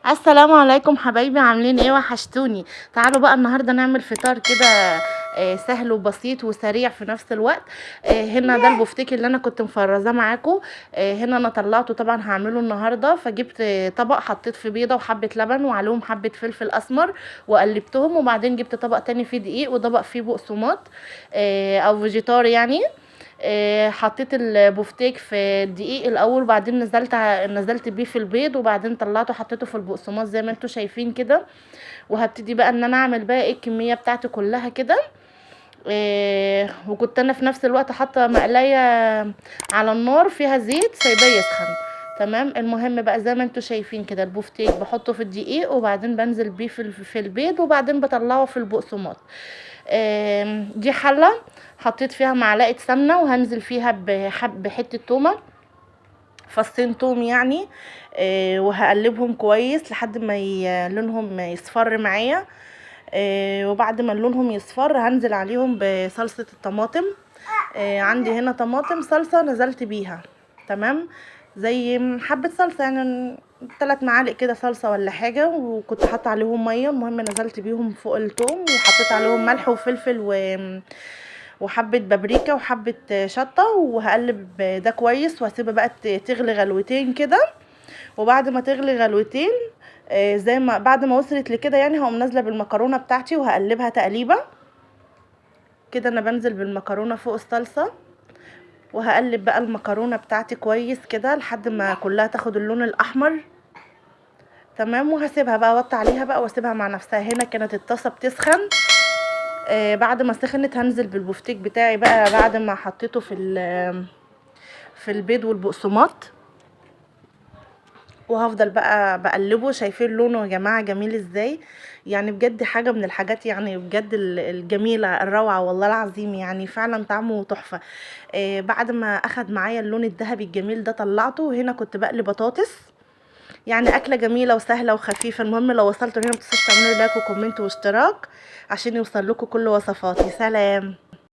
السلام عليكم حبايبي، عاملين ايه؟ وحشتوني. تعالوا بقى النهارده نعمل فطار كده سهل وبسيط وسريع في نفس الوقت. هنا ده البفتيك اللي انا كنت مفرزاه معاكم. هنا انا طلعته طبعا هعمله النهارده، فجبت طبق حطيت فيه بيضه وحبه لبن وعليهم حبه فلفل اسمر وقلبتهم، وبعدين جبت طبق تاني فيه دقيق وطبق فيه بقسماط او فيجيتار يعني. حطيت البفتيك في الدقيق الاول، وبعدين نزلت بيه في البيض، وبعدين طلعته حطيته في البقسماط زي ما انتوا شايفين كده. وهبتدي بقى ان انا اعمل بقى ايه الكميه بتاعتي كلها كده. وكنت انا في نفس الوقت حاطه مقلايه على النار فيها زيت سايباه يسخن. تمام. المهم بقى زي ما انتوا شايفين كده البفتيك بحطه في الدقيق، وبعدين بنزل بيه في البيض، وبعدين بطلعه في البقسماط. دي حله حطيت فيها معلقه سمنه، وهنزل فيها بحته تومه، فصين توم يعني. وهقلبهم كويس لحد ما لونهم يصفر معايا. وبعد ما لونهم يصفر هنزل عليهم بصلصة الطماطم. عندي هنا طماطم صلصة نزلت بيها. تمام. زي حبة صلصة يعني 3 معالق كده صلصة ولا حاجة، وكنت حاطة عليهم مية. المهم نزلت بيهم فوق التوم، وحطيت عليهم ملح وفلفل وحبة بابريكا وحبة شطة، وهقلب ده كويس وهسيبها بقى تغلي غلوتين كده. وبعد ما تغلي غلوتين زي ما بعد ما وصلت لكده يعني هقوم نازله بالمكرونه بتاعتي وهقلبها تقليبه كده. انا بنزل بالمكرونه فوق الصلصه، وهقلب بقى المكرونه بتاعتي كويس كده لحد ما كلها تاخد اللون الاحمر. تمام. وهسيبها بقى اوطي عليها بقى واسيبها مع نفسها. هنا كانت الطاسه بتسخن. بعد ما سخنت هنزل بالبفتيك بتاعي بقى بعد ما حطيته في البيض والبقسماط، وهفضل بقى بقلبه. شايفين لونه يا جماعه جميل ازاي؟ يعني بجد حاجه من الحاجات يعني بجد الجميله الروعه والله العظيم، يعني فعلا طعمه تحفه. بعد ما اخد معايا اللون الذهبي الجميل ده طلعته. وهنا كنت بقلي بطاطس. يعني اكله جميله وسهله وخفيفه. المهم لو وصلتوا هنا متنسوش تعملوا لايك وكومنت واشتراك عشان يوصل لكم كل وصفاتي. سلام.